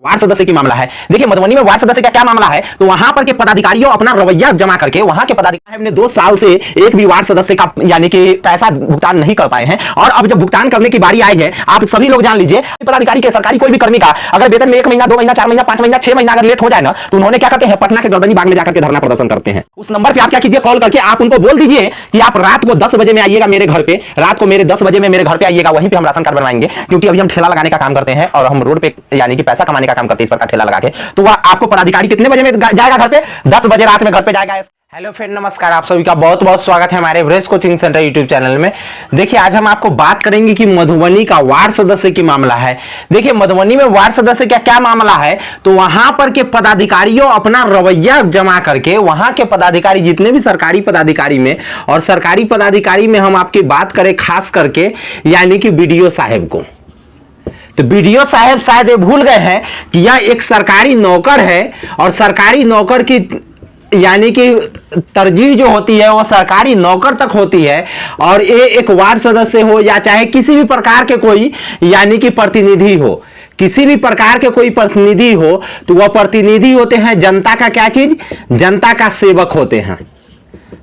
Ward सदस्य की मामला है। देखिए मधुबनी में वार्ड सदस्य का क्या मामला है, तो वहां पर के पदाधिकारियों अपना रवैया जमा करके वहां के पदाधिकारी ने 2 साल से एक भी वार्ड सदस्य का यानी कि पैसा भुगतान नहीं कर पाए हैं। और अब जब भुगतान करने की बारी आई है, आप सभी लोग जान लीजिए, पदाधिकारी के सरकारी कोई भी कर्मी का अगर वेतन में 1 महीना 2 महीना 4 महीना 5 महीना 6 महीना अगर लेट हो जाए ना, तो उन्होंने क्या करते हैं, पटना के गर्दनी बाग में जाकर के धरना प्रदर्शन करते हैं। उस नंबर पे आप क्या कीजिए, कॉल करके आप उनको बोल दीजिए कि आप रात को 10 बजे में आइएगा मेरे घर पे, रात को मेरे 10 बजे में मेरे घर पे आइएगा, वहीं पे हम राशन कार्ड बनवाएंगे। क्योंकि अभी हम ठेला लगाने का काम करते हैं और हम रोड पे यानी कि पैसा कमाने का काम करते हैं, इस प्रकार ठेला लगा के। तो वह आपको पदाधिकारी कितने बजे में जाएगा घर पे, 10 बजे रात में घर पे जाएगा। हेलो फ्रेंड, नमस्कार, आप सभी का बहुत बहुत स्वागत है हमारे Everest coaching centre YouTube channel में। देखिए आज हम आपको बात करेंगे कि मधुबनी का वार्ड सदस्य की मामला है। देखिए मधुबनी में वार्ड सदस्य का क्या मामला है, तो वहां पर के पदाधिकारियों अपना रवैया जमा करके, वहां के पदाधिकारी जितने भी सरकारी पदाधिकारी में और सरकारी पदाधिकारी में हम आपकी बात करें खास करके यानी कि बीडीओ साहब को, तो बीडीओ साहब शायद ये भूल गए हैं कि यह एक सरकारी नौकर है और सरकारी नौकर की यानी कि तरजीह जो होती है वो सरकारी नौकर तक होती है। और ये एक वार्ड सदस्य हो या चाहे किसी भी प्रकार के कोई यानी कि प्रतिनिधि हो, किसी भी प्रकार के कोई प्रतिनिधि हो, तो वह प्रतिनिधि होते हैं जनता का क्या चीज, जनता का सेवक होते हैं,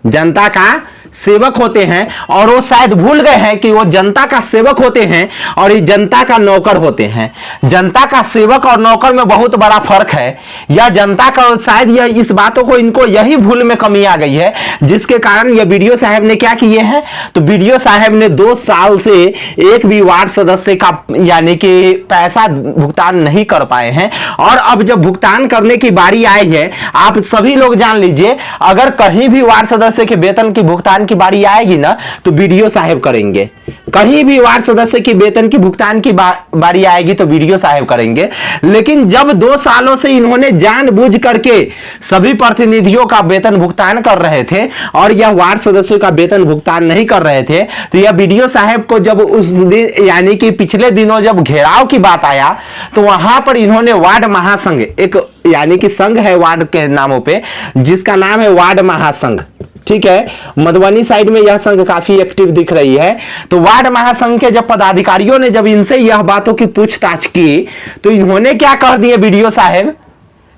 जनता का सेवक होते हैं। और वो शायद भूल गए हैं कि वो जनता का सेवक होते हैं और ये जनता का नौकर होते हैं। जनता का सेवक और नौकर में बहुत बड़ा फर्क है। यह जनता का, शायद यह इस बातों को इनको यही भूल में कमी आ गई है, जिसके कारण यह बीडीओ साहब ने क्या किए हैं, तो बीडीओ साहब ने 2 साल से एक भी वार्ड सदस्य का यानी कि पैसा भुगतान नहीं कर पाए हैं। और अब जब भुगतान करने की बारी आई है, आप सभी लोग जान लीजिए, अगर कहीं भी वार्ड सदस्य के वेतन की भुगतान की बारी आएगी ना, तो बीडीओ साहब करेंगे। कहीं भी वार्ड सदस्य की वेतन की भुगतान की बारी आएगी तो बीडीओ साहब करेंगे। लेकिन जब 2 सालों से इन्होंने जानबूझ करके सभी प्रतिनिधियों का वेतन भुगतान कर रहे थे और यह वार्ड सदस्यों का वेतन भुगतान नहीं कर रहे थे, तो यह बीडीओ साहब को जब उस दिन यानी कि पिछले दिनों जब घेराव की बात आया, तो वहां पर इन्होंने वार्ड महासंघ, एक यानी कि संघ है वार्ड के नामों पे, जिसका नाम है वार्ड महासंघ, ठीक है। मधुबनी साइड में यह संघ काफी एक्टिव दिख रही है। तो वार्ड महासंघ के जब पदाधिकारियों ने जब इनसे यह बातों की पूछताछ की, तो इन्होंने क्या कह दिए बीडीओ साहब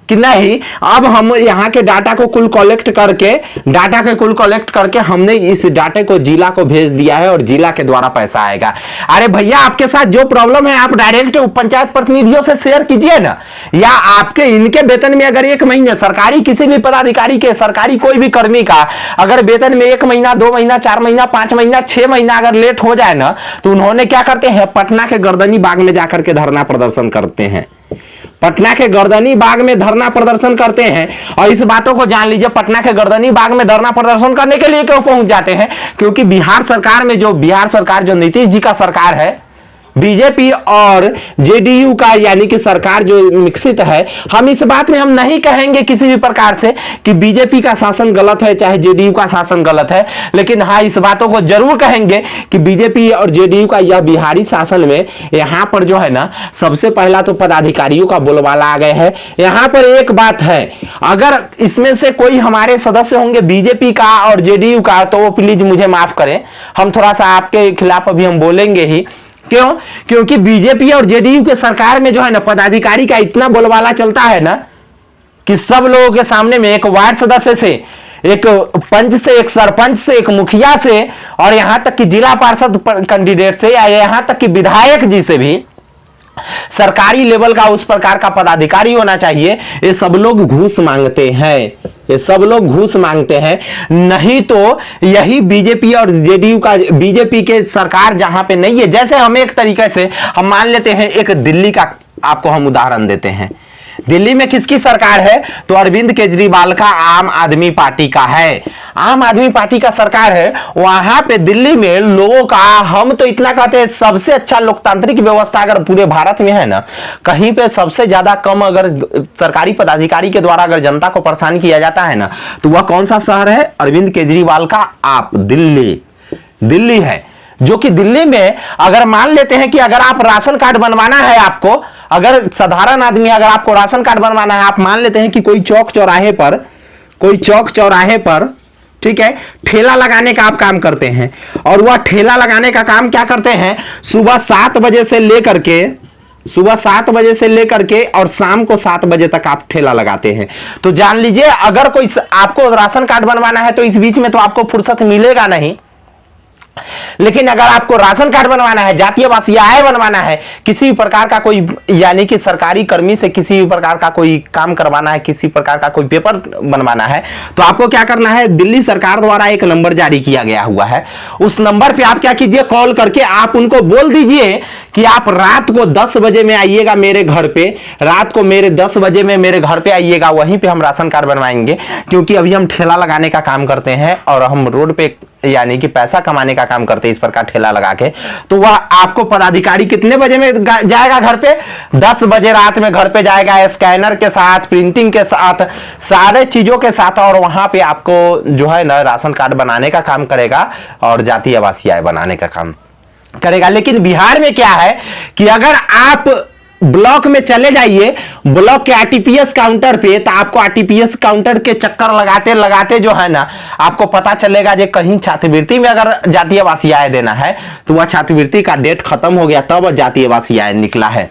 कि नहीं, अब हम यहाँ के डाटा को कुल कलेक्ट करके हमने इस डाटे को जिला को भेज दिया है और जिला के द्वारा पैसा आएगा। अरे भैया, आपके साथ जो प्रॉब्लम है आप डायरेक्ट पंचायत प्रतिनिधियों से शेयर कीजिए ना, या आपके इनके वेतन में अगर 1 महीने सरकारी किसी भी पदाधिकारी के, सरकारी कोई भी कर्मी का अगर वेतन में 1 महीना 2 महीना 4 महीना 5 महीना 6 महीना अगर लेट हो जाए ना, तो उन्होंने क्या करते हैं, पटना के गर्दनी बाग में जाकर के धरना प्रदर्शन करते हैं। पटना के गर्दनी बाग में धरना प्रदर्शन करते हैं। और इस बातों को जान लीजिए, पटना के गर्दनी बाग में धरना प्रदर्शन करने के लिए क्यों पहुंच जाते हैं, क्योंकि बिहार सरकार जो नीतीश जी का सरकार है, बीजेपी और जेडीयू का यानी कि सरकार जो मिश्रित है, हम इस बात में हम नहीं कहेंगे किसी भी प्रकार से कि बीजेपी का शासन गलत है चाहे जेडीयू का शासन गलत है, लेकिन हाँ इस बातों को जरूर कहेंगे कि बीजेपी और जेडीयू का यह बिहारी शासन में यहाँ पर जो है ना, सबसे पहला तो पदाधिकारियों का बोलबाला आ गए है। यहाँ पर एक बात है, अगर इसमें से कोई हमारे सदस्य होंगे बीजेपी का और जेडीयू का, तो वो प्लीज मुझे माफ करें, हम थोड़ा सा आपके खिलाफ अभी हम बोलेंगे ही। क्यों? क्योंकि बीजेपी और जेडीयू के सरकार में जो है ना, पदाधिकारी का इतना बोलबाला चलता है ना कि सब लोगों के सामने में, एक वार्ड सदस्य से, एक पंच से, एक सरपंच से, एक मुखिया से, और यहां तक कि जिला पार्षद कैंडिडेट से, या यहां तक कि विधायक जी से भी सरकारी लेवल का उस प्रकार का पदाधिकारी होना चाहिए। ये सब लोग घूस मांगते हैं, ये सब लोग घूस मांगते हैं। नहीं तो यही बीजेपी और जेडीयू का, बीजेपी के सरकार जहां पे नहीं है, जैसे हम एक तरीके से हम मान लेते हैं, एक दिल्ली का आपको हम उदाहरण देते हैं। दिल्ली में किसकी सरकार है, तो अरविंद केजरीवाल का आम आदमी पार्टी का है, आम आदमी पार्टी का सरकार है। वहां पे दिल्ली में लोगों का, हम तो इतना कहते हैं, सबसे अच्छा लोकतांत्रिक व्यवस्था अगर पूरे भारत में है ना, कहीं पे सबसे ज्यादा कम अगर सरकारी पदाधिकारी के द्वारा अगर जनता को परेशान किया जाता है ना, तो वह कौन सा शहर है, अरविंद केजरीवाल का आप दिल्ली है। जो कि दिल्ली में अगर मान लेते हैं कि अगर आप राशन कार्ड बनवाना है, आपको अगर साधारण आदमी अगर आपको राशन कार्ड बनवाना है, आप मान लेते हैं कि कोई चौक चौराहे पर ठीक है, ठेला लगाने का आप काम करते हैं। और वह ठेला लगाने का काम क्या करते हैं, सुबह 7 बजे से लेकर के सुबह 7 बजे से लेकर के और शाम को 7 बजे तक आप ठेला लगाते हैं। तो जान लीजिए अगर कोई आपको राशन कार्ड बनवाना है तो इस बीच में तो आपको फुर्सत मिलेगा नहीं, लेकिन अगर आपको राशन कार्ड बनवाना है, जातीय आवासीय आय बनवाना है, किसी प्रकार का कोई यानी कि सरकारी कर्मी से किसी प्रकार का कोई काम करवाना है, किसी प्रकार का कोई पेपर बनवाना है, तो आपको क्या करना है, दिल्ली सरकार द्वारा एक नंबर जारी किया गया हुआ है। उस नंबर पे आप क्या कीजिए, कॉल करके आप उनको बोल दीजिए कि आप रात को 10 बजे में आइएगा मेरे घर पे, रात को मेरे 10 बजे में मेरे घर पे आइएगा, वहीं पे हम राशन कार्ड बनवाएंगे। क्योंकि अभी हम ठेला लगाने का काम करते हैं और हम रोड पे यानी कि पैसा कमाने का काम करते हैं इस प्रकार ठेला लगा के। तो वह आपको पदाधिकारी कितने बजे में जाएगा घर पे, 10 बजे रात में घर पे जाएगा, स्कैनर के साथ, प्रिंटिंग के साथ, सारे चीजों के साथ, और वहां पे आपको जो है ना राशन कार्ड बनाने का काम करेगा और जातीय आवासीय आय बनाने का काम करेगा। लेकिन बिहार में क्या है कि अगर आप ब्लॉक में चले जाइए, ब्लॉक के आरटीपीएस काउंटर पे, तो आपको आरटीपीएस काउंटर के चक्कर लगाते लगाते जो है ना आपको पता चलेगा कि कहीं छात्रवृत्ति में अगर जातीय आवासीय आय देना है तो वह छात्रवृत्ति का डेट खत्म हो गया, तब जातीय आवासीय आय निकला है।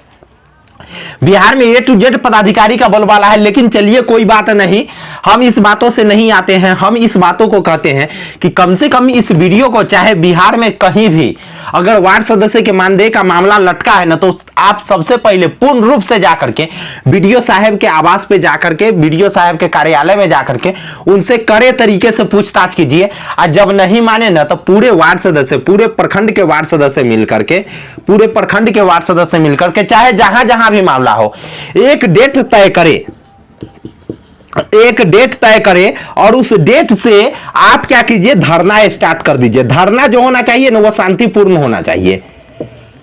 बिहार में A to Z पदाधिकारी का बोलबाला है। लेकिन चलिए कोई बात नहीं, हम इस बातों से नहीं आते हैं, हम इस बातों को कहते हैं कि कम से कम इस वीडियो को चाहे बिहार में कहीं भी अगर वार्ड सदस्य के मानदेय का मामला लटका है ना, तो आप सबसे पहले पूर्ण रूप से जाकर के बीडीओ साहब के आवास पे जाकर के, बीडीओ साहब के कार्यालय में जाकर के उनसे कड़े तरीके से पूछताछ कीजिए। और जब नहीं माने ना तो पूरे वार्ड सदस्य, पूरे प्रखंड के वार्ड सदस्य मिलकर के, पूरे प्रखंड के वार्ड सदस्य मिलकर के, चाहे जहां जहां भी मामला हो, एक डेट तय करे, एक डेट तय करें और उस डेट से आप क्या कीजिए, धरना स्टार्ट कर दीजिए। धरना जो होना चाहिए ना वो शांतिपूर्ण होना चाहिए,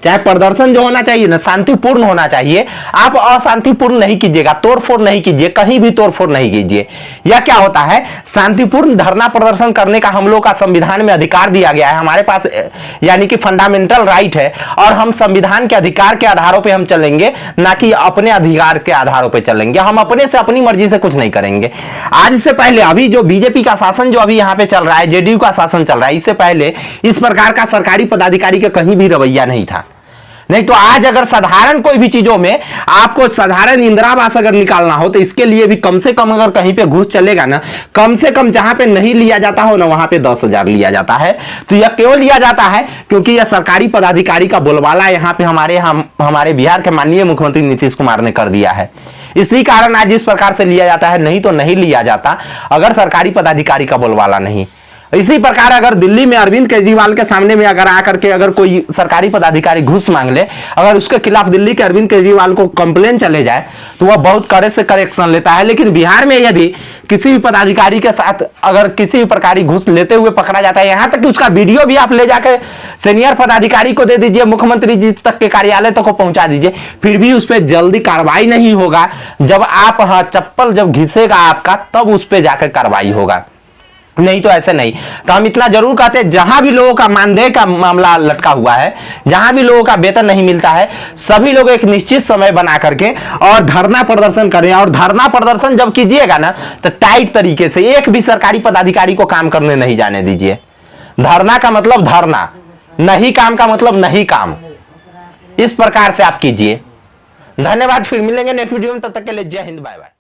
चाहे प्रदर्शन जो होना चाहिए ना शांतिपूर्ण होना चाहिए। आप अशांतिपूर्ण नहीं कीजिएगा, तोड़फोड़ नहीं कीजिए, कहीं भी तोड़फोड़ नहीं कीजिए। यह क्या होता है, शांतिपूर्ण धरना प्रदर्शन करने का हम लोग का संविधान में अधिकार दिया गया है, हमारे पास यानी कि फंडामेंटल राइट है, और हम संविधान के अधिकार के आधारों पे हम चलेंगे, ना कि अपने अधिकार के आधारों पे चलेंगे। हम अपने से अपनी मर्जी से कुछ नहीं करेंगे। आज से पहले अभी जो बीजेपी का शासन जो अभी यहाँ पे चल रहा है, जेडीयू का शासन चल रहा है, इससे पहले इस प्रकार का सरकारी पदाधिकारी का कहीं भी रवैया नहीं था। नहीं तो आज अगर साधारण कोई भी चीजों में आपको साधारण इंदिरा आवास अगर निकालना हो तो इसके लिए भी कम से कम अगर कहीं पे घूस चलेगा ना, कम से कम जहां पे नहीं लिया जाता हो ना वहां पे 10,000 लिया जाता है। तो यह क्यों लिया जाता है, क्योंकि यह सरकारी पदाधिकारी का बोलबाला यहाँ पे हमारे बिहार के माननीय मुख्यमंत्री नीतीश कुमार ने कर दिया है। इसी कारण आज इस प्रकार से लिया जाता है, नहीं तो नहीं लिया जाता अगर सरकारी पदाधिकारी का बोलबाला नहीं। इसी प्रकार अगर दिल्ली में अरविंद केजरीवाल के सामने में अगर आकर के अगर कोई सरकारी पदाधिकारी घूस मांग ले, अगर उसके खिलाफ दिल्ली के अरविंद केजरीवाल को कंप्लेन चले जाए तो वह बहुत कड़े से कड़े एक्शन लेता है। लेकिन बिहार में यदि किसी भी पदाधिकारी के साथ अगर किसी भी प्रकार घूस लेते हुए पकड़ा जाता है, यहां तक कि उसका वीडियो भी आप ले जाकर सीनियर पदाधिकारी को दे दीजिए, मुख्यमंत्री जी तक के कार्यालय तक को पहुंचा दीजिए, फिर भी उस पर जल्दी कार्रवाई नहीं होगा। जब आप चप्पल जब घिसेगा आपका तब उस पर जाकर कार्रवाई होगा, नहीं तो ऐसे नहीं। तो हम इतना जरूर कहते हैं, जहां भी लोगों का मानदेय का मामला लटका हुआ है, जहां भी लोगों का वेतन नहीं मिलता है, सभी लोग एक निश्चित समय बना करके और धरना प्रदर्शन करें। और धरना प्रदर्शन जब कीजिएगा ना तो टाइट तरीके से, एक भी सरकारी पदाधिकारी को काम करने नहीं जाने दीजिए। धरना का मतलब धरना, नहीं काम का मतलब नहीं काम, इस प्रकार से आप कीजिए। धन्यवाद, फिर मिलेंगे नेक्स्ट वीडियो में, तब तक के लिए जय हिंद, बाय बाय।